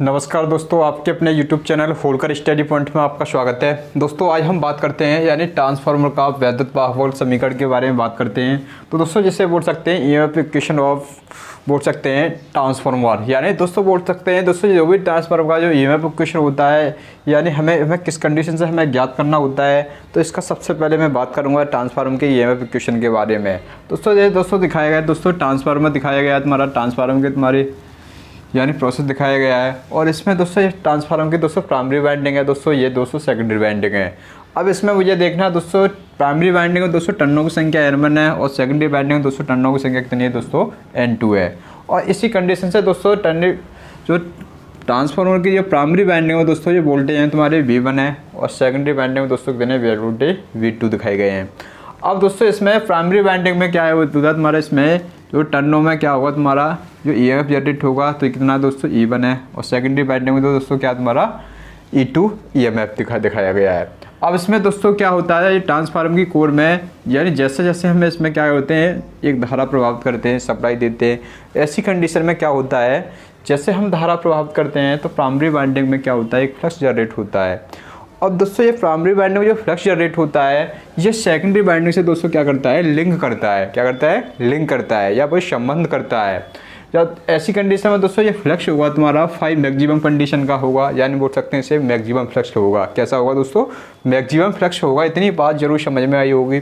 नमस्कार दोस्तों, आपके अपने YouTube channel Holkar study point में आपका स्वागत है। दोस्तों आज हम बात करते हैं यानी ट्रांसफार्मर का वैद्युत बाहुबल समीकरण के बारे में बात करते हैं। तो दोस्तों जैसे बोल सकते हैं ईएमएफ इक्वेशन ऑफ बोल सकते हैं ट्रांसफार्मर, यानी दोस्तों बोल सकते हैं दोस्तों जो भी ट्रांसफार्मर का जो ईएमएफ इक्वेशन होता है यानी हमें किस कंडीशन से हमें ज्ञात करना होता है। तो इसका सबसे पहले मैं बात करूँगा ट्रांसफार्मर के ईएमएफ इक्वेशन के बारे में। दोस्तों ये दिखाया गया है, दोस्तों ट्रांसफार्मर दिखाया गया है तुम्हारा, ट्रांसफार्मर के तुम्हारे यानी प्रोसेस दिखाया गया है। और इसमें दोस्तों ये ट्रांसफार्मर की दोस्तों प्राइमरी वाइंडिंग है, दोस्तों ये दोस्तों सेकेंडरी वाइंडिंग है। अब इसमें मुझे देखना है दोस्तों प्राइमरी वाइंडिंग में दोस्तों टर्नों की संख्या N1 है और सेकेंडरी वाइंडिंग में दोस्तों टर्नों की संख्या कितनी है दोस्तों N2 है। और इसी कंडीशन से दोस्तों जो ट्रांसफार्मर की जो प्राइमरी वाइंडिंग में दोस्तों ये वोल्टेज हैं तुम्हारे V1 है और सेकेंडरी वाइंडिंग में दोस्तों कितने वोल्टेज V2 दिखाए गए हैं। अब दोस्तों इसमें प्राइमरी वाइंडिंग में क्या है वो तुम्हारा इसमें जो टर्नों में क्या होगा तुम्हारा जो ईएमएफ जनरेट होगा तो कितना दोस्तों E1 है और सेकेंडरी वाइंडिंग में तो दोस्तों क्या तुम्हारा E2 ईएमएफ दिखाया गया है। अब इसमें दोस्तों क्या होता है ट्रांसफार्मर की कोर में यानी जैसे जैसे हमें इसमें क्या होते हैं एक धारा प्रभावित करते हैं, सप्लाई देते हैं, ऐसी कंडीशन में क्या होता है जैसे हम धारा प्रभावित करते हैं तो प्राइमरी वाइंडिंग में क्या होता है एक फ्लक्स जनरेट होता है। अब दोस्तों ये प्राइमरी वाइंडिंग में जो फ्लक्स जनरेट होता है ये सेकेंडरी वाइंडिंग से दोस्तों क्या करता है लिंक करता है, क्या करता है लिंक करता है या कोई संबंध करता है। जब ऐसी कंडीशन में दोस्तों ये फ्लक्स होगा तुम्हारा 5 मैक्सिमम कंडीशन का होगा, यानी बोल सकते हैं इसे मैक्सिमम फ्लक्स होगा। कैसा होगा दोस्तों मैक्सिमम फ्लक्स होगा, इतनी बात जरूर समझ में आई होगी।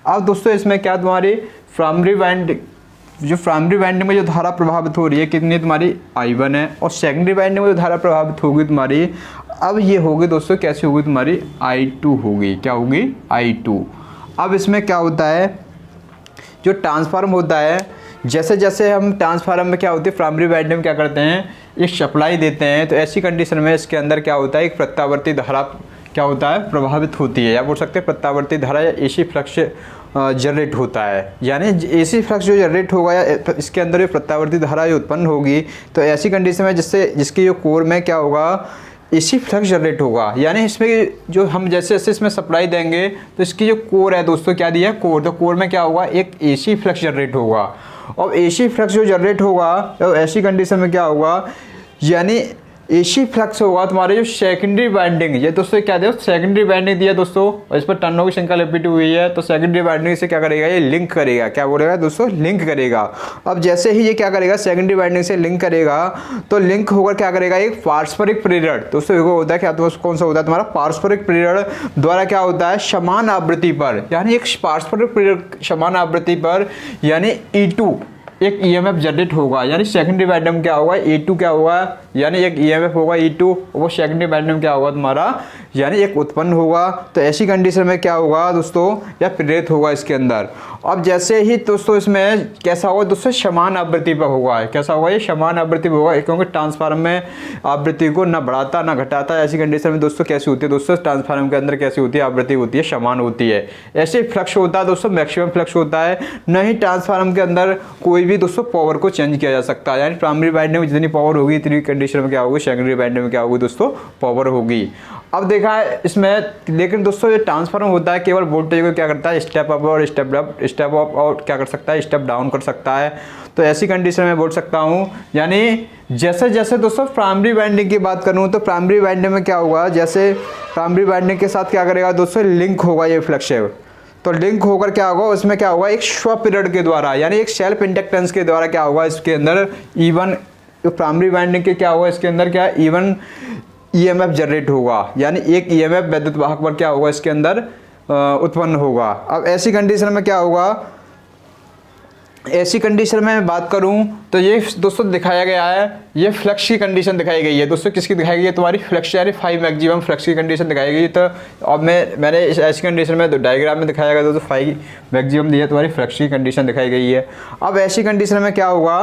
अब दोस्तों इसमें क्या तुम्हारी प्राइमरी वाइंडिंग में जो धारा प्रभावित हो रही है कितनी तुम्हारी I1 है और सेकेंडरी वाइंडिंग में जो धारा प्रभावित होगी तुम्हारी अब ये होगी दोस्तों कैसी होगी तुम्हारी I2 होगी, क्या होगी I2। अब इसमें क्या होता है जो ट्रांसफार्मर होता है जैसे जैसे हम ट्रांसफार्मर में क्या होती है प्राइमरी वाइंडिंग में क्या करते हैं एक सप्लाई देते हैं तो ऐसी कंडीशन में इसके अंदर क्या होता है एक प्रत्यावर्ती धारा क्या होता है प्रभावित होती है या बोल सकते हैं प्रत्यावर्ती धारा या एसी फ्लक्स जनरेट होता है। यानी एसी फ्लक्स जो जनरेट होगा या इसके अंदर जो प्रत्यावर्ती धारा जो उत्पन्न होगी तो ऐसी कंडीशन में जिसकी जो कोर में क्या होगा एसी फ्लक्स जनरेट होगा। यानी इसमें जो हम जैसे जैसे इसमें सप्लाई देंगे तो इसकी जो कोर है दोस्तों क्या दिया है कोर, तो कोर में क्या होगा एक एसी फ्लक्स जनरेट होगा। और एसी फ्लक्स जो जनरेट होगा तो ऐसी कंडीशन में क्या होगा यानी एसी फ्लक्स होगा तुम्हारे जो सेकेंडरी वाइंडिंग ये दोस्तों क्या दिया सेकेंडरी वाइंडिंग दिया दोस्तों और इस पर टर्नों की संख्या लिपिट हुई है तो सेकेंडरी वाइंडिंग से क्या करेगा ये लिंक करेगा, क्या बोलेगा दोस्तों लिंक करेगा। अब जैसे ही ये क्या करेगा सेकेंडरी वाइंडिंग से लिंक करेगा तो लिंक होकर क्या करेगा एक पारस्परिक प्रेरण दोस्तों होता है क्या तो कौन सा होता है तुम्हारा पारस्परिक प्रेरण द्वारा क्या होता है समान आवृत्ति पर, यानी एक पारस्परिक प्रेरण समान आवृत्ति पर यानी E2 एक ईएमएफ जनरेट होगा। यानी सेकेंडरी वाइंडिंग में क्या होगा E2 क्या होगा यानी एक ईएमएफ होगा E2 वो सेकेंडरी वाइंडिंग में क्या होगा तुम्हारा यानी एक उत्पन्न होगा। तो ऐसी कंडीशन में क्या होगा दोस्तों या प्रेरित होगा इसके अंदर। अब जैसे ही दोस्तों इसमें कैसा होगा दोस्तों समान आवृत्ति पर होगा, कैसा होगा ये समान आवृत्ति पर होगा क्योंकि ट्रांसफार्मर में आवृत्ति को ना बढ़ाता ना घटाता। ऐसी कंडीशन में दोस्तों कैसी होती है दोस्तों ट्रांसफार्मर के अंदर कैसी होती है आवृत्ति होती है समान होती है। ऐसे फ्लक्स होता है दोस्तों मैक्सिमम फ्लक्स होता है, नहीं ट्रांसफार्मर के अंदर कोई भी दोस्तों पावर को चेंज किया जा सकता है। यानी प्राइमरी वाइंडिंग में जितनी पावर होगी इतनी कंडीशन में क्या होगी सेकेंडरी वाइंडिंग में क्या होगी दोस्तों पावर होगी। अब देखा है इसमें लेकिन दोस्तों ये ट्रांसफार्मर होता है केवल वोल्टेज को क्या करता है स्टेप अप और स्टेप अप और क्या कर सकता है स्टेप डाउन कर सकता है। तो ऐसी कंडीशन में बोल सकता हूँ यानी जैसे जैसे दोस्तों प्राइमरी वाइंडिंग की बात करूँ तो प्राइमरी वाइंडिंग में क्या होगा जैसे प्राइमरी वाइंडिंग के साथ क्या करेगा दोस्तों लिंक होगा ये फ्लक्स तो लिंक होकर क्या होगा उसमें क्या होगा एक स्व पीरियड के द्वारा यानी एक सेल्फ इंडक्टेंस के द्वारा क्या होगा इसके अंदर E1 जो प्राइमरी वाइंडिंग के क्या होगा इसके अंदर क्या E1 ईएमएफ जनरेट होगा। यानी एक ईएमएफ वैद्युत वाहक पर क्या होगा इसके अंदर उत्पन्न होगा। अब ऐसी कंडीशन में क्या होगा ऐसी कंडीशन में बात करूं तो ये दोस्तों दिखाया गया है ये फ्लक्स की कंडीशन दिखाई गई है दोस्तों किसकी दिखाई गई है तुम्हारी फ्लक्स यानी 5 मैक्सिमम फ्लक्स की कंडीशन दिखाई गई है। तो अब मैंने ऐसी कंडीशन में डायग्राम में दिखाया गया दोस्तों 5 मैक्सिमम दिया तुम्हारी फ्लक्स की कंडीशन दिखाई गई है। अब ऐसी कंडीशन में क्या होगा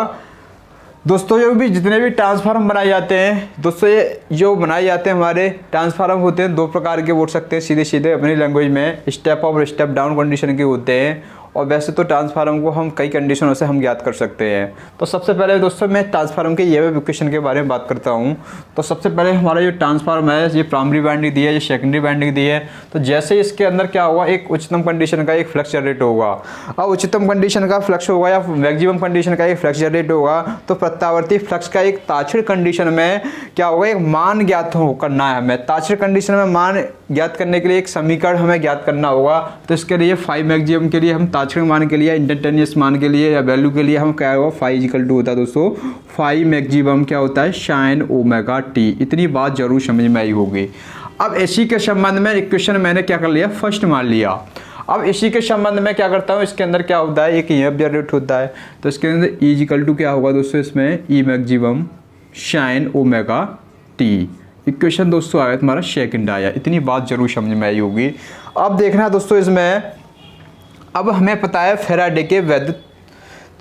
दोस्तों जो भी जितने भी ट्रांसफार्मर बनाए जाते हैं दोस्तों ये जो बनाए जाते हैं हमारे ट्रांसफार्मर होते हैं दो प्रकार के बोल सकते हैं सीधे सीधे अपनी लैंग्वेज में स्टेप अप और स्टेप डाउन कंडीशन के होते हैं। और वैसे तो ट्रांसफार्मर को हम कई कंडीशनों से हम ज्ञात कर सकते हैं। तो सबसे पहले दोस्तों मैं ट्रांसफार्मर के ईएमएफ इक्वेशन के बारे में बात करता हूँ। तो सबसे पहले हमारा जो ट्रांसफार्मर है ये प्राइमरी वाइंडिंग दी है, ये सेकेंडरी वाइंडिंग दी है। तो जैसे इसके अंदर क्या होगा, एक उच्चतम कंडीशन का एक फ्लक्स जनरेट होगा। अब उच्चतम कंडीशन का फ्लक्स होगा या मैक्सिमम कंडीशन का एक फ्लक्स जनरेट होगा, तो प्रत्यावर्ती फ्लक्स का एक ताक्षणिक कंडीशन में क्या होगा, एक मान ज्ञात करना है हमें। ताक्षणिक कंडीशन में मान ज्ञात करने के लिए एक समीकरण हमें ज्ञात करना होगा। तो इसके लिए फाइव मैक्सिमम के लिए हम ताक्षणिक मान के लिए, इंस्टैंटेनियस मान के लिए या वैल्यू के लिए हम क्या होगा, फाइव इक्वल टू होता है दोस्तों फाइव मैक्सिमम क्या होता है, साइन ओमेगा टी। इतनी बात जरूर समझ में आई होगी। अब इसी के संबंध में इक्वेशन मैंने क्या कर लिया, फर्स्ट मान लिया। अब इसी के संबंध में क्या करता हूँ, इसके अंदर क्या होता है, एक ईएमएफ जनरेट होता है। तो इसके अंदर ई इक्वल टू क्या होगा दोस्तों, इसमें ई maximum sine omega T. Equation दोस्तों आया तुम्हारा सेकंड आया। इतनी बात जरूर समझ में आई होगी। अब देखना दोस्तों इसमें, अब हमें पता है फैराडे के वैद्युत,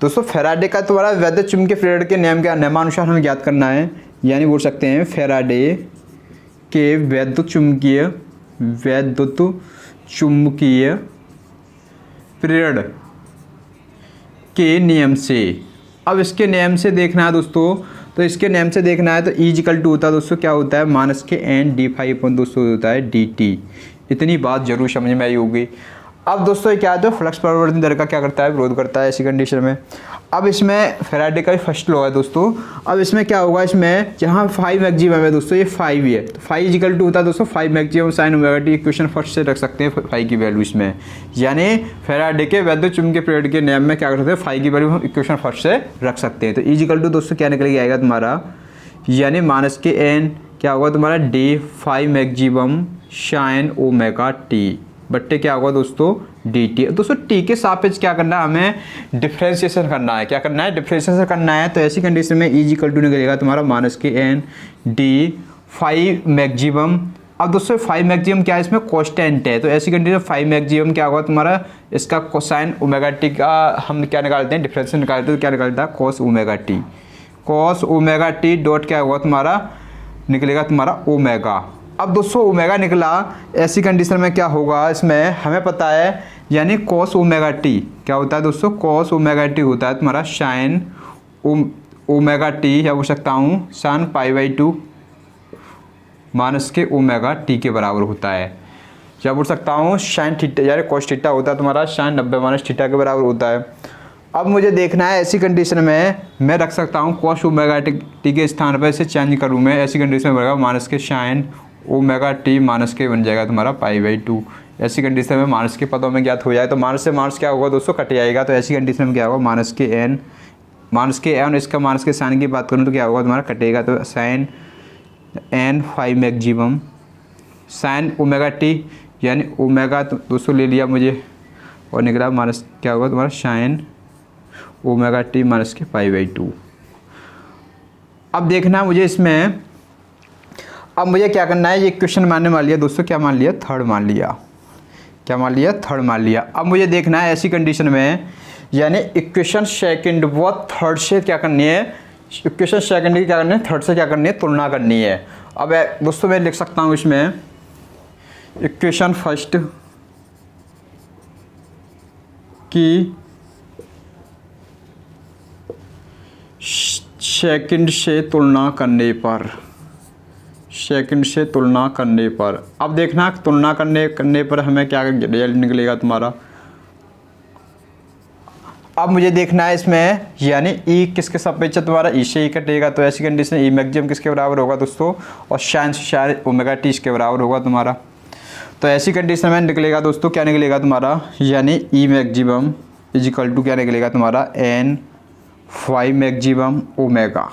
दोस्तों फैराडे का तुम्हारा वैद्युत चुंबकीय प्रेरण के नियमानुसार हमें ज्ञात करना है। यानी बोल सकते हैं फैराडे के वैद्युत चुंबकीय प्रेरण के नियम से। अब इसके नियम से देखना है दोस्तों, तो इसके नियम से देखना है तो ई इक्वल टू होता है दोस्तों क्या होता है, माइनस के एन डी फाइव अपन दोस्तों होता है डी टी। इतनी बात जरूर समझ में आई होगी। अब दोस्तों ये क्या है, तो फ्लक्स परिवर्तन दर का क्या करता है, विरोध करता है ऐसी कंडीशन में। अब इसमें फैराडे का फर्स्ट लॉ है दोस्तों। अब इसमें क्या होगा, इसमें जहाँ फाइव मैक्सिमम है दोस्तों, ये फाइव ही है, तो फाइव इक्वल टू होता है दोस्तों five maximum sine omega T. Equation first से रख सकते हैं फाइव की वैल्यू इसमें। यानी फैराडे के वैद्युत चुंबकीय प्रेरण के नियम में क्या कर सकते हैं, फाइव की वैल्यू हम इक्वेशन फर्स्ट से रख सकते हैं। तो ई इक्वल टू दोस्तों क्या निकल के आएगा तुम्हारा, यानी माइनस के एन क्या होगा तुम्हारा D five maximum sine omega T बट्टे क्या होगा दोस्तों डी टी। दोस्तों टी के सापेक्ष क्या करना है, हमें डिफ्रेंशिएशन करना है। क्या करना है, डिफ्रेंशिएशन करना है। तो ऐसी कंडीशन में ई इक्वल टू निकलेगा तुम्हारा माइनस के एन डी फाइव मैक्सिमम। अब दोस्तों फाइव मैक्सिमम क्या है, इसमें कॉन्स्टेंट है। तो ऐसी कंडीशन फाइव मैक्सिमम क्या होगा तुम्हारा, इसका कोसाइन ओमेगा टी का हम क्या निकालते हैं, डिफरेंशियल निकालते हैं। तो क्या निकलता है, cos omega T. Cos omega T dot क्या होगा तुम्हारा, निकलेगा तुम्हारा ओमेगा। अब दोस्तों ओमेगा निकला, ऐसी कंडीशन में क्या होगा, इसमें हमें पता है यानी कॉस ओमेगा टी क्या होता है दोस्तों, कॉस ओमेगा टी होता है तुम्हारा साइन ओमेगा टी, या बोल सकता हूँ sine pi by two minus के ओमेगा टी के बराबर होता है। या बोल सकता हूँ साइन थीटा यानी कॉस थीटा होता है तुम्हारा साइन 90 माइनस थीटा के बराबर होता है। अब मुझे देखना है ऐसी कंडीशन में मैं रख सकता हूँ कॉस ओमेगा टी के स्थान पर इसे चेंज करूँ मैं, ऐसी कंडीशन में बनेगा माइनस के साइन ओमेगा टी माइनस के बन जाएगा तुम्हारा पाई बाई टू। ऐसी कंडीशन में माइनस के पदों में ज्ञात हो जाए तो माइनस से माइनस क्या होगा दोस्तों, कट जाएगा। तो ऐसी कंडीशन में क्या होगा, माइनस के एन इसका माइनस के साइन की बात करूँ तो क्या होगा तुम्हारा कटेगा। तो साइन एन फाइव मैक्सिमम साइन ओमेगा टी यानी ओमेगा दोस्तों ले लिया मुझे और निकला माइनस क्या होगा तुम्हारा साइन ओमेगा टी माइनस के पाई बाई टू। अब देखना मुझे इसमें, अब मुझे क्या करना है, ये क्वेश्चन मानने मान लिया दोस्तों, क्या मान लिया, थर्ड मान लिया। क्या मान लिया, थर्ड मान लिया। अब मुझे देखना है ऐसी कंडीशन में यानी इक्वेशन सेकंड व थर्ड से क्या करनी है, इक्वेशन सेकंड की क्या करनी है, थर्ड से क्या करनी है, तुलना करनी है। अब दोस्तों मैं लिख सकता हूँ इसमें इक्वेशन फर्स्ट की सेकंड से तुलना करने पर, सेकंड से तुलना करने पर। अब देखना तुलना करने पर हमें क्या रिजल्ट निकलेगा तुम्हारा। अब मुझे देखना है इसमें यानी ई किसके सापेक्ष तुम्हारा, ई से ई कटेगा। तो ऐसी कंडीशन ई मैक्सिमम किसके बराबर होगा दोस्तों, और साइन ओमेगा टी इसके बराबर होगा तुम्हारा। तो ऐसी कंडीशन में निकलेगा दोस्तों क्या निकलेगा तुम्हारा, यानी E maximum is equal to क्या निकलेगा तुम्हारा एन फाइव मैक्सिमम ओमेगा।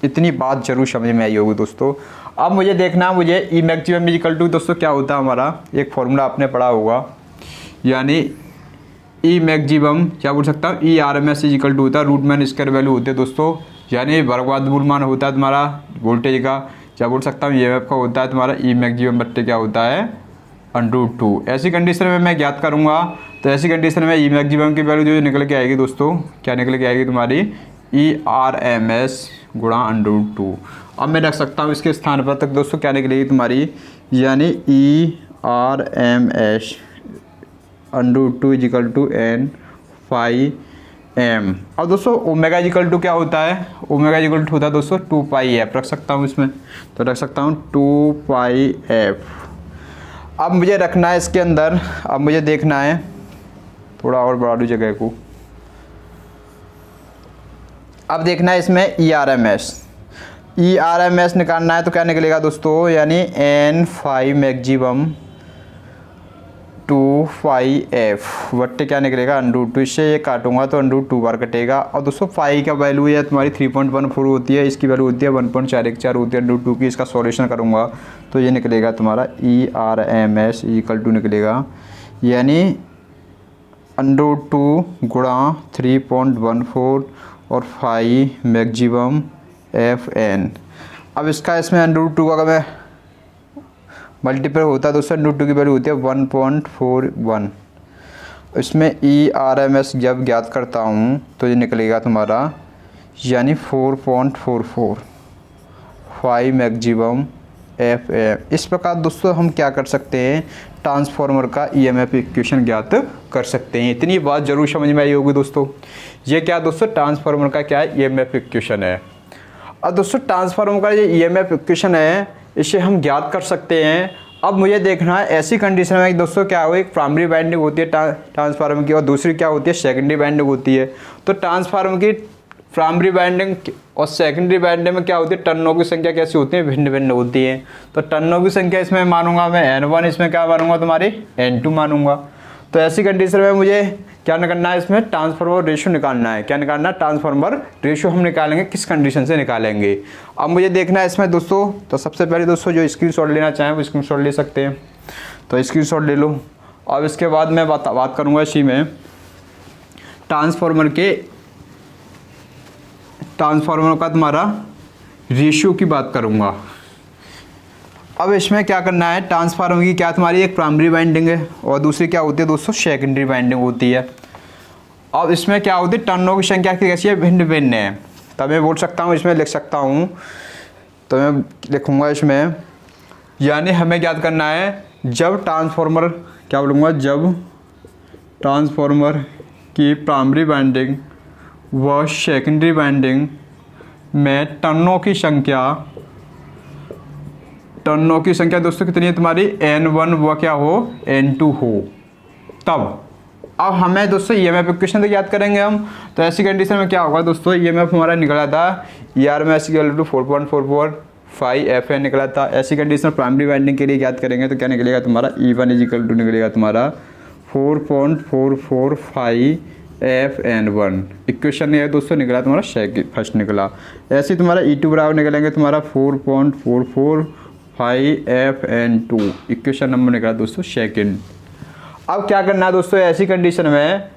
इतनी बात जरूर समझ में आई होगी दोस्तों। अब मुझे देखना, मुझे E maximum is equal to दोस्तों क्या होता है हमारा, एक फॉर्मूला आपने पढ़ा होगा, यानी ई मैक्सिमम क्या बोल सकता हूँ, E R M S is equal to होता है रूट मैन स्क्वायर वैल्यू होते हैं दोस्तों, यानी वर्गवाद मूल मान होता है तुम्हारा वोल्टेज का। क्या बोल सकता हूँ, ईएमएफ का होता है तुम्हारा ई मैक्सिमम बट्टे क्या होता है √2। ऐसी कंडीशन में मैं ज्ञात करूँगा। तो ऐसी कंडीशन में ई मैक्सिमम की वैल्यू जो निकल के आएगी दोस्तों, क्या निकल के आएगी तुम्हारी ई आर एम एस गुणा √2। अब मैं रख सकता हूँ इसके स्थान पर तक दोस्तों क्या निकलेगी तुम्हारी, यानी E R M S √2 is equal to N phi M. अब दोस्तों ओमेगा इक्वल टू क्या होता है, ओमेगा इक्वल टू होता है दोस्तों 2 पाई एफ। रख सकता हूँ इसमें, तो रख सकता हूँ 2 पाई एफ। अब मुझे रखना है इसके अंदर, अब मुझे देखना है, थोड़ा और बढ़ा दूँ जगह को। अब देखना है इसमें ई आर एम एस निकालना है, तो क्या निकलेगा दोस्तों, यानी N phi maximum 2 phi F बट्टे क्या निकलेगा √2। इससे ये काटूंगा तो √2 बार कटेगा। और दोस्तों फाई का वैल्यू है तुम्हारी 3.14 होती है, इसकी वैल्यू होती है 1.414 होती है √2 की। इसका सॉल्यूशन करूंगा तो ये निकलेगा तुम्हारा E R M S equal to निकलेगा यानी √2 गुणा 3.14 और फाई मैक्सिमम एफ एन। अब इसका इसमें √2 का अगर मैं मल्टीपल होता है दोस्तों, √2 की वैल्यू होती है 1.41। इसमें ई आर एम एस जब ज्ञात करता हूँ तो ये निकलेगा तुम्हारा यानी 4.44 फाई मैक्सिमम एफ एम। इस प्रकार दोस्तों हम क्या कर सकते हैं, ट्रांसफार्मर का ईएमएफ इक्वेशन ज्ञात कर सकते हैं। इतनी बात जरूर समझ में आई होगी दोस्तों। ये क्या दोस्तों, ट्रांसफार्मर का क्या है, ईएमएफ इक्वेशन है। अब दोस्तों ट्रांसफार्मर का ये ईएमएफ इक्वेशन है, इसे हम ज्ञात कर सकते हैं। अब मुझे देखना है ऐसी कंडीशन में दोस्तों क्या हो, एक प्राइमरी वाइंडिंग होती है ट्रांसफार्मर की और दूसरी क्या होती है, सेकेंडरी वाइंडिंग होती है। तो ट्रांसफार्मर की प्राइमरी वाइंडिंग और सेकेंडरी वाइंडिंग में क्या होती है, टर्नों की संख्या कैसी होती है, भिन्न भिन्न होती है। तो टर्नों की संख्या इसमें मानूंगा मैं N1, इसमें क्या मानूंगा तुम्हारी N2 मानूंगा। तो ऐसी कंडीशन में मुझे क्या निकालना है, इसमें ट्रांसफार्मर रेशियो निकालना है। क्या निकालना है, ट्रांसफार्मर रेशियो हम निकालेंगे, किस कंडीशन से निकालेंगे। अब मुझे देखना है इसमें दोस्तों, तो सबसे पहले दोस्तों जो स्क्रीनशॉट लेना चाहें वो स्क्रीनशॉट ले सकते हैं, तो स्क्रीनशॉट ले लो। अब इसके बाद मैं बात करूँगा इसी में ट्रांसफार्मर का तुम्हारा रेशियो की बात करूँगा। अब इसमें क्या करना है, ट्रांसफार्मर की क्या तुम्हारी एक प्राइमरी वाइंडिंग है और दूसरी क्या होती है दोस्तों, सेकेंडरी वाइंडिंग होती है। अब इसमें क्या होती है, टर्नों की संख्या कैसी है, भिन्न भिन्न है। तब मैं बोल सकता हूँ, इसमें लिख सकता हूँ, तो मैं लिखूँगा इसमें, यानी हमें ज्ञात करना है जब ट्रांसफार्मर, क्या बोलूँगा, जब ट्रांसफार्मर की प्राइमरी वाइंडिंग व सेकेंडरी वाइंडिंग में टर्नों की संख्या दोस्तों कितनी है तुम्हारी, N1 व क्या हो, N2 हो। तब अब हमें दोस्तों ईएमएफ इक्वेशन तो याद करेंगे हम। तो ऐसी कंडीशन में क्या होगा दोस्तों, ईएमएफ हमारा निकला था ERMS equal to 4.44 phi F N निकला था। ऐसी कंडीशन प्राइमरी वाइंडिंग के लिए याद करेंगे तो क्या निकलेगा तुम्हारा, E1 इक्वल टू निकलेगा तुम्हारा 4.44 फाई एफ एन 1। इक्वेशन ये दोस्तों निकला तुम्हारा फर्स्ट निकला। ऐसे तुम्हारा E2 बराबर निकलेंगे तुम्हारा 4.44 phi F N 2। Equation number निकला दोस्तों सेकंड। अब क्या करना है दोस्तों, ऐसी कंडीशन में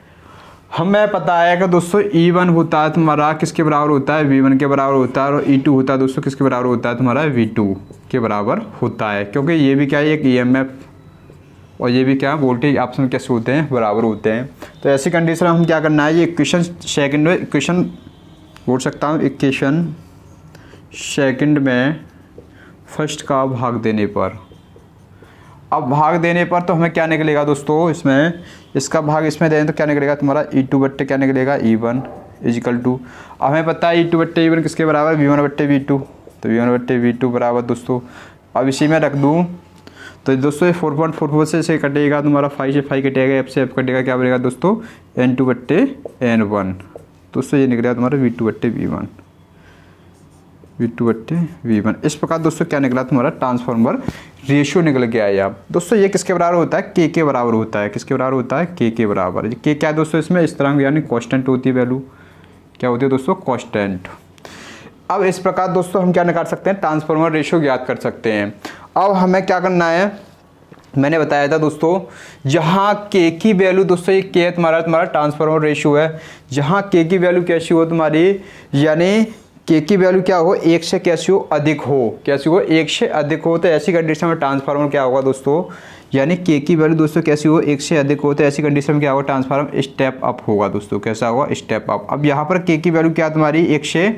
हमें पता है कि दोस्तों E1 होता है तुम्हारा किसके बराबर होता है, V1 के बराबर होता है। और E2 होता है दोस्तों किसके बराबर होता है, तुम्हारा V2 के बराबर होता है। क्योंकि ये भी क्या है, एक EMF और ये भी क्या वोल्टेज आपस में कैसे होते हैं, बराबर होते हैं। तो ऐसी कंडीशन में हम क्या करना है, ये इक्वेशन सेकंड में, इक्वेशन बोल सकता हूँ, इक्वेशन सेकंड में फर्स्ट का भाग देने पर, अब भाग देने पर तो हमें क्या निकलेगा दोस्तों, इसमें इसका भाग इसमें दें तो क्या निकलेगा तुम्हारा E2 बट्टे क्या निकलेगा E1 इजिकल टू, अब हमें पता है E2 बट्टे E1 किसके बराबर, V1 बट्टे V2। तो V1 बट्टे V2 बराबर दोस्तों, अब इसी में रख दूँ तो दोस्तों ये 4.44 से कटेगा तुम्हारा, 5 से 5 कटेगा, F से F कटेगा, क्या बनेगा दोस्तों N2 बट्टे N1। दोस्तों ये निकलेगा तुम्हारा V2 बट्टे V1। इस प्रकार दोस्तों क्या निकला तुम्हारा, ट्रांसफार्मर रेशियो निकल के आया। दोस्तों ये किसके बराबर होता है, K के बराबर होता है। किसके बराबर होता है, K के बराबर। K क्या है दोस्तों, इसमें स्थिरांक यानी कांस्टेंट होती है, वैल्यू क्या होती है दोस्तों, कांस्टेंट। अब इस प्रकार दोस्तों हम क्या निकाल सकते हैं, ट्रांसफार्मर रेशियो ज्ञात कर सकते हैं। अब हमें क्या करना है, मैंने बताया था दोस्तों, जहाँ K की वैल्यू दोस्तों, ये K तुम्हारा ट्रांसफार्मर रेशियो है। जहाँ K की वैल्यू कैसी हो तुम्हारी, यानी K की वैल्यू क्या हो, 1 से कैसी हो, अधिक हो। कैसी हो, 1 से अधिक हो। तो ऐसी कंडीशन में ट्रांसफार्मर क्या होगा दोस्तों, यानी K की वैल्यू दोस्तों कैसी हो, 1 से अधिक हो। तो ऐसी कंडीशन में क्या होगा, ट्रांसफार्मर स्टेप अप होगा दोस्तों। कैसा होगा, स्टेप अप। अब यहाँ पर K की वैल्यू क्या तुम्हारी, 1 से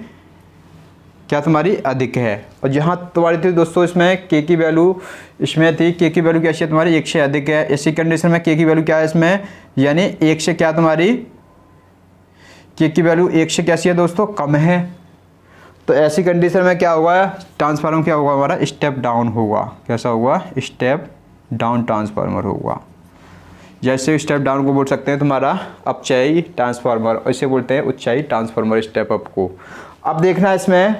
क्या तुम्हारी अधिक है। और जहाँ तुम्हारी थी दोस्तों, इसमें K की वैल्यू इसमें थी, K की वैल्यू कैसी है तुम्हारी, 1 से अधिक है। ऐसी कंडीशन में K की वैल्यू क्या है इसमें, यानी 1 से क्या तुम्हारी के की वैल्यू 1 से कैसी है दोस्तों, कम है। तो ऐसी कंडीशन में क्या होगा, ट्रांसफार्मर क्या होगा हमारा, स्टेप डाउन होगा। कैसा होगा, स्टेप डाउन ट्रांसफार्मर होगा। जैसे स्टेप डाउन को बोल सकते हैं तुम्हारा अपचाई ट्रांसफार्मर, और इसे बोलते हैं उच्चाई ट्रांसफार्मर स्टेप अप को। अब देखना इसमें,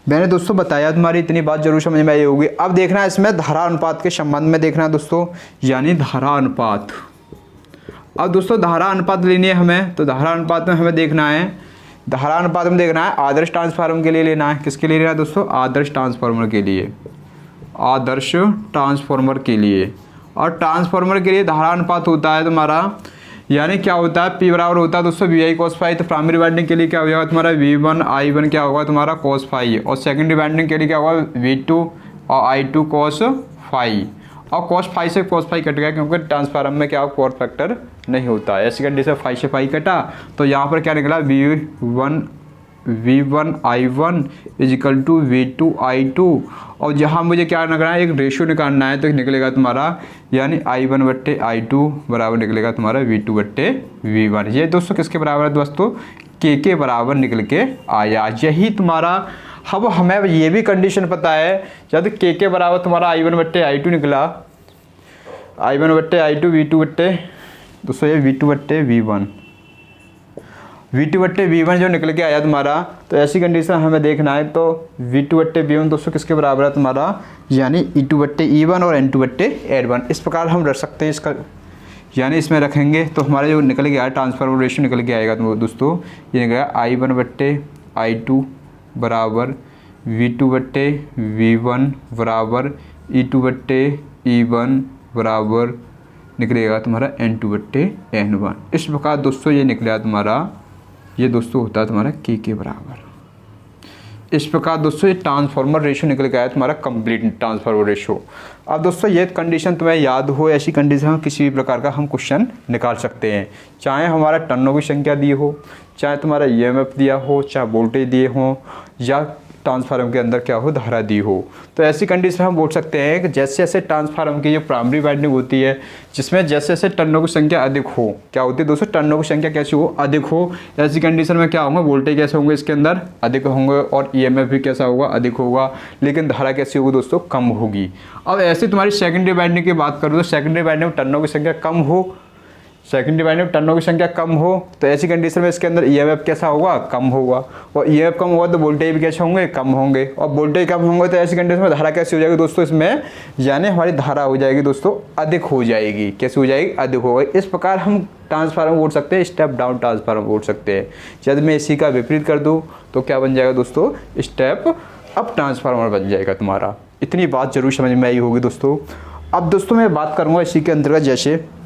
मैंने दोस्तों बताया तुम्हारी इतनी बात जरूर समझ में आई होगी। अब देखना इसमें धारा अनुपात के संबंध में देखना दोस्तों, यानी धारा अनुपात। अब दोस्तों धारा अनुपात लेनी है हमें, तो धारा अनुपात में हमें देखना है, धारा अनुपात में देखना है आदर्श ट्रांसफार्मर के लिए लेना है। किसके लिए लेना है दोस्तों, आदर्श ट्रांसफार्मर के लिए, आदर्श ट्रांसफार्मर के लिए। और ट्रांसफार्मर के लिए धारा अनुपात होता है तुम्हारा, यानी क्या होता है, P बराबर होता है दोस्तों VI cos फाई। तो प्राइमरी वाइंडिंग के लिए क्या हो जाएगा तुम्हारा V1 I1 क्या होगा तुम्हारा cos फाई, और सेकेंडरी वाइंडिंग के लिए क्या होगा V2 और I2 cos फाई। और cos फाई से cos फाई कट गया, क्योंकि ट्रांसफार्मर में क्या पावर फैक्टर नहीं होता है। ऐसी कंडीशन फाई से फाई कटा, तो यहाँ पर क्या निकला V1 I1 is equal to V2 I2। और जहाँ मुझे क्या निकालना है, एक रेशियो निकालना है, तो निकलेगा तुम्हारा यानी I1 बट्टे I2 बराबर निकलेगा तुम्हारा V2 बट्टे V1। ये दोस्तों किसके बराबर है दोस्तों, के बराबर निकल के आया। यही तुम्हारा, अब हमें ये भी कंडीशन पता है, जब के बराबर तुम्हारा I1 बट्टे I2 निकला, I1 बट्टे I2 V2 बट्टे दोस्तों ये V2 बट्टे V1, V2 बट्टे V1 जो निकल के आया तुम्हारा। तो ऐसी कंडीशन हमें देखना है, तो V2 बट्टे V1 दोस्तों किसके बराबर है तुम्हारा, यानी E2 बट्टे E1 और N2 बट्टे N1। इस प्रकार हम रख सकते हैं इसका, यानी इसमें रखेंगे तो हमारा जो निकल के आया ट्रांसफार्मर रेशियो निकल के आएगा तो दोस्तों ये निकलेगा I1 बट्टे I2 बराबर V2 बट्टे V1 बराबर E2 बट्टे E1 बराबर निकलेगा तुम्हारा N2 बट्टे N1। इस प्रकार दोस्तों ये निकला तुम्हारा, ये दोस्तों होता है तुम्हारा के बराबर। इस प्रकार दोस्तों ये ट्रांसफार्मर रेशियो निकल के आया तुम्हारा कंप्लीट ट्रांसफार्मर रेशियो। अब दोस्तों ये कंडीशन तुम्हें याद हो, ऐसी कंडीशन में किसी भी प्रकार का हम क्वेश्चन निकाल सकते हैं, चाहे हमारा टर्नों की संख्या दी हो, चाहे तुम्हारा EMF दिया हो, चाहे वोल्टेज दिए हो, या ट्रांसफार्मर के अंदर क्या हो, धारा दी हो। तो ऐसी कंडीशन हम बोल सकते हैं कि जैसे जैसे ट्रांसफार्मर की जो प्राइमरी वाइंडिंग होती है, जिसमें जैसे जैसे टर्नों की संख्या अधिक हो, क्या होती है दोस्तों, टर्नों की संख्या कैसी हो, अधिक हो। ऐसी कंडीशन में क्या होंगे, वोल्टेज कैसे होंगे इसके अंदर, अधिक होंगे, और EMF भी कैसा होगा, अधिक होगा, लेकिन धारा कैसी होगी दोस्तों, कम होगी। अब ऐसे तुम्हारी सेकेंडरी वाइंडिंग की बात करूँ, तो सेकेंडरी वाइंडिंग में टर्नों की संख्या कम हो, सेकेंडरी वाइंडिंग में टर्नों की संख्या कम हो, तो ऐसी कंडीशन में इसके अंदर EMF कैसा होगा, कम होगा, और EMF कम होगा तो वोल्टेज भी कैसे होंगे, कम होंगे, और वोल्टेज कम होंगे तो ऐसी कंडीशन में धारा कैसी हो जाएगी दोस्तों, इसमें यानी हमारी धारा हो जाएगी दोस्तों अधिक हो जाएगी। कैसे हो जाएगी, अधिक हो गई। इस प्रकार हम ट्रांसफार्मर बोल सकते हैं, स्टेप डाउन ट्रांसफार्मर बोल सकते हैं। यदि मैं इसी का विपरीत कर दूँ तो क्या बन जाएगा दोस्तों, स्टेप अप ट्रांसफार्मर बन जाएगा तुम्हारा। इतनी बात जरूर समझ में आई होगी दोस्तों। अब दोस्तों मैं बात करूँगा इसी के अंतर्गत, जैसे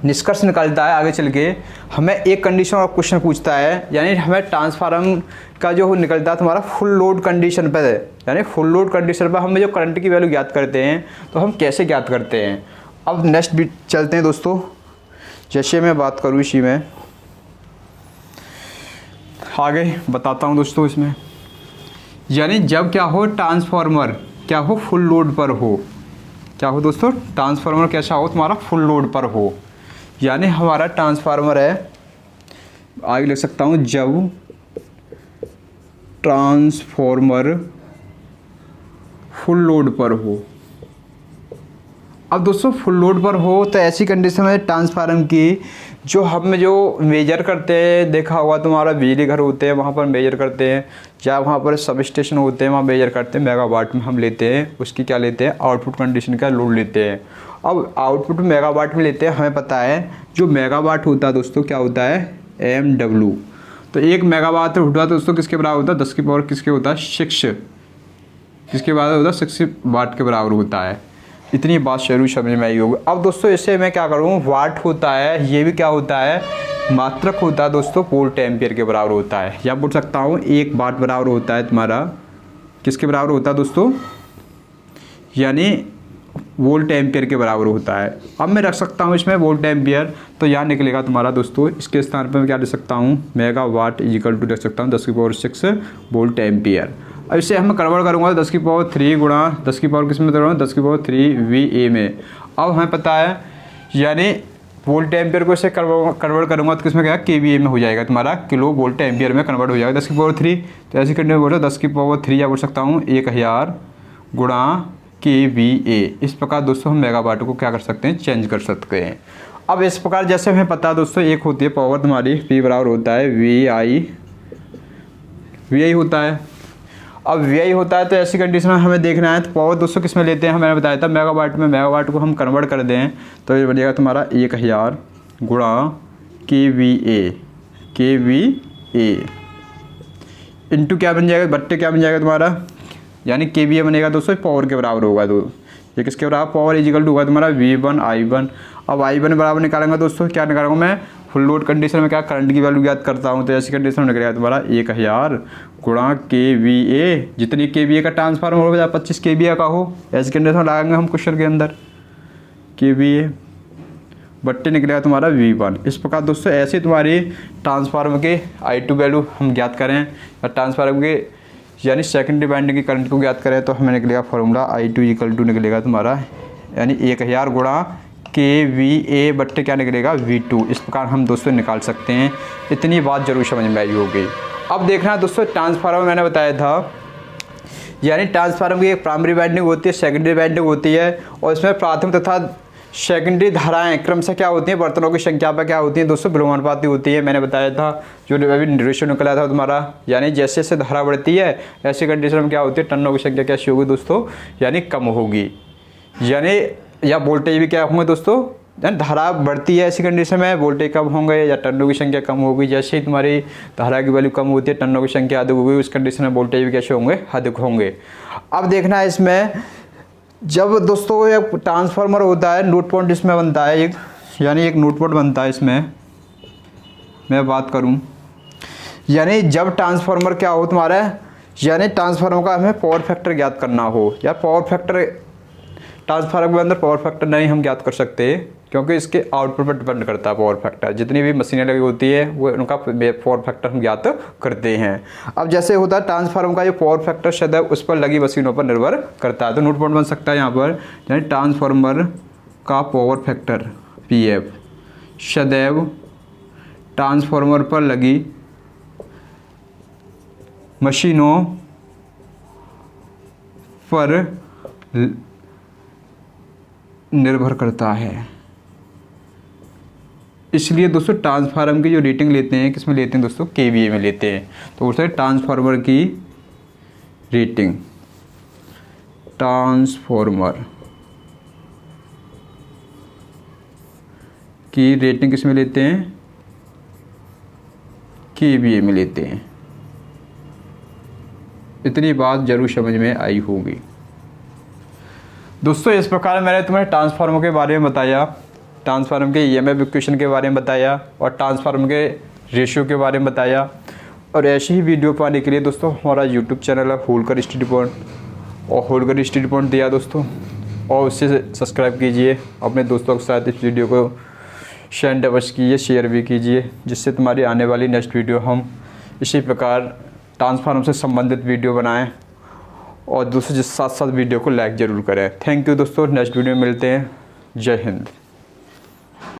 निष्कर्ष निकालता है आगे चल के, हमें एक कंडीशन और क्वेश्चन पूछता है, यानी हमें ट्रांसफार्मर का जो निकलता है तुम्हारा फुल लोड कंडीशन पर है, यानी फुल लोड कंडीशन पर हमें जो करंट की वैल्यू ज्ञात करते हैं, तो हम कैसे ज्ञात करते हैं। अब नेक्स्ट भी चलते हैं दोस्तों, जैसे मैं बात करूँ इसी में आगे बताता हूँ दोस्तों इसमें, यानी जब क्या हो, ट्रांसफार्मर क्या हो, फुल लोड पर हो, क्या हो दोस्तों, ट्रांसफार्मर कैसा हो तुम्हारा, फुल लोड पर हो। यानी हमारा ट्रांसफार्मर है, आगे लिख सकता हूँ, जब ट्रांसफार्मर फुल लोड पर हो। अब दोस्तों फुल लोड पर हो तो ऐसी कंडीशन में ट्रांसफार्मर की जो हम जो मेजर करते हैं, देखा होगा तुम्हारा बिजली घर होते हैं वहाँ पर मेजर करते हैं, या वहाँ पर सब स्टेशन होते हैं वहाँ मेजर करते हैं, मेगावाट में हम लेते हैं, उसकी क्या लेते हैं, आउटपुट कंडीशन का लोड लेते हैं। अब आउटपुट मेगावाट में लेते हैं, हमें पता है जो मेगावाट होता है दोस्तों क्या होता है, MW। तो 1 मेगावाट होता है दोस्तों किसके बराबर होता है, 10 की पावर किसके होता है, 6, किसके बराबर होता है, 6 वाट के बराबर होता है। इतनी बात जरूर समझ में आई होगी। अब दोस्तों इससे मैं क्या करूँ, वाट होता है, ये भी क्या होता है, मात्रक होता है दोस्तों, वोल्ट एम्पियर के बराबर होता है, या बोल सकता हूँ 1 वाट बराबर होता है तुम्हारा किसके बराबर होता है दोस्तों, यानी वोल्ट एम्पियर के बराबर होता है। अब मैं रख सकता हूँ इसमें वोल्ट एम्पियर, तो यहाँ निकलेगा तुम्हारा दोस्तों, इसके स्थान पर मैं क्या लिख सकता हूँ, मेगावाट इजिकल टू रख सकता हूँ 10 की पावर 6 वोल्ट एम्पियर। अब इसे हम कन्वर्ट करूँगा 10 की पावर 3 गुणा 10 की पावर किस में करूँगा, 10 की पावर 3 VA में। अब हमें पता है यानी वोल्ट एम्पियर को इसे कन्वर्ट करूँगा तो किसमें क्या केवीए में हो जाएगा तुम्हारा, किलो वोल्ट एम्पियर में कन्वर्ट हो जाएगा 10⁻3। तो ऐसी कंडीशन बोलो 10⁻3 या बोल सकता हूँ 1000 गुणा केवीए। इस प्रकार दोस्तों हम मेगावाट को क्या कर सकते हैं, चेंज कर सकते हैं। अब इस प्रकार जैसे हमें पता है दोस्तों, एक होती है पावर तुम्हारी P बराबर होता है VI होता है। अब VI होता है तो ऐसी कंडीशन में हमें देखना है तो पावर दोस्तों किस में लेते हैं, मैंने बताया था मेगावाट में। मेगावाट को हम कन्वर्ट कर दें तो ये बनेगा तुम्हारा 1000 गुणा KVA इंटू क्या बन जाएगा, बट्टे क्या बन जाएगा तुम्हारा, यानी KVA बनेगा दोस्तों पावर के बराबर होगा। तो ये किसके बराबर, पावर इजिकल टू होगा तुम्हारा V1 I1। अब I1 बराबर निकालेंगे दोस्तों, क्या निकालूंगा मैं, फुल लोड कंडीशन में क्या करंट की वैल्यू याद करता हूँ। तो ऐसी कंडीशन में निकलेगा तुम्हारा 1000 गुणा KVA, जितनी KVA का ट्रांसफार्मर हो, 25 KVA का हो, ऐसी कंडीशन लगाएंगे हम क्वेश्चन के अंदर KVA बट्टे निकलेगा तुम्हारा V1। इस प्रकार दोस्तों ऐसे तुम्हारी ट्रांसफार्मर के I2 वैल्यू हम ज्ञात करें या ट्रांसफार्मर के यानी सेकेंडरी वाइंडिंग की करंट को ज्ञात करें तो हमें निकलेगा फॉर्मूला I2 इक्वल टू निकलेगा तुम्हारा यानी 1000 गुणा KVA बट्टे क्या निकलेगा V2। इस प्रकार हम दोस्तों निकाल सकते हैं। इतनी बात जरूर समझ में आई होगी। अब देखना दोस्तों, ट्रांसफार्मर मैंने बताया था यानी ट्रांसफार्मर की एक प्राइमरी वाइंडिंग होती है, सेकेंडरी वाइंडिंग होती है और इसमें प्राथमिक तथा सेकेंडरी धाराएं क्रमशः क्या होती हैं, बर्तनों की संख्या पर क्या होती हैं दोस्तों, विलोमानुपाती होती है। मैंने बताया था जो अभी रेशियो निकला था तुम्हारा, यानी जैसे जैसे धारा बढ़ती है ऐसी कंडीशन में क्या होती है, टर्नों की संख्या कैसी होगी दोस्तों, यानी कम होगी। यानी या वोल्टेज भी क्या होंगे दोस्तों, यानी धारा बढ़ती है ऐसी कंडीशन में वोल्टेज कम होंगे या टर्नों की संख्या कम होगी। जैसे ही तुम्हारी धारा की वैल्यू कम होती है, टर्नों की संख्या अधिक होगी, उस कंडीशन में वोल्टेज भी कैसे होंगे, अधिक होंगे। अब देखना है इसमें, जब दोस्तों एक ट्रांसफार्मर होता है, नोट पॉइंट इसमें बनता है एक, यानी एक नोट पॉइंट बनता है इसमें मैं बात करूं, यानी जब ट्रांसफार्मर क्या हो तुम्हारा, यानी ट्रांसफार्मर का हमें पावर फैक्टर ज्ञात करना हो, या पावर फैक्टर ट्रांसफार्मर के अंदर पावर फैक्टर नहीं हम ज्ञात कर सकते क्योंकि इसके आउटपुट पर डिपेंड करता है पावर फैक्टर। जितनी भी मशीनें लगी होती है वो उनका पावर फैक्टर हम ज्ञात करते हैं। अब जैसे होता है ट्रांसफार्मर का जो पावर फैक्टर सदैव उस पर लगी मशीनों पर निर्भर करता है। तो नोट पॉइंट बन सकता है यहाँ पर, यानी ट्रांसफार्मर का पावर फैक्टर PF सदैव ट्रांसफार्मर पर लगी मशीनों पर निर्भर करता है। इसलिए दोस्तों ट्रांसफार्मर की जो रेटिंग लेते हैं किस में लेते हैं दोस्तों, KVA में लेते हैं। तो उससे ट्रांसफार्मर की रेटिंग, ट्रांसफार्मर की रेटिंग किस में लेते हैं, KVA में लेते हैं। इतनी बात जरूर समझ में आई होगी दोस्तों। इस प्रकार मैंने तुम्हें ट्रांसफार्मर के बारे में बताया, ट्रांसफार्मर के EMF इक्वेशन के बारे में बताया और ट्रांसफार्मर के रेशियो के बारे में बताया। और ऐसी ही वीडियो पाने के लिए दोस्तों हमारा YouTube चैनल है होलकर स्टडी पॉइंट, और होलकर स्टडी पॉइंट दिया दोस्तों, और उससे सब्सक्राइब कीजिए। अपने दोस्तों के साथ इस वीडियो को शेयर अवश्य कीजिए, शेयर भी कीजिए, जिससे तुम्हारी आने वाली नेक्स्ट वीडियो हम इसी प्रकार ट्रांसफार्मर से संबंधित वीडियो बनाएं। और दोस्तों जिस साथ साथ वीडियो को लाइक ज़रूर करें। थैंक यू दोस्तों, नेक्स्ट वीडियो में मिलते हैं। जय हिंद।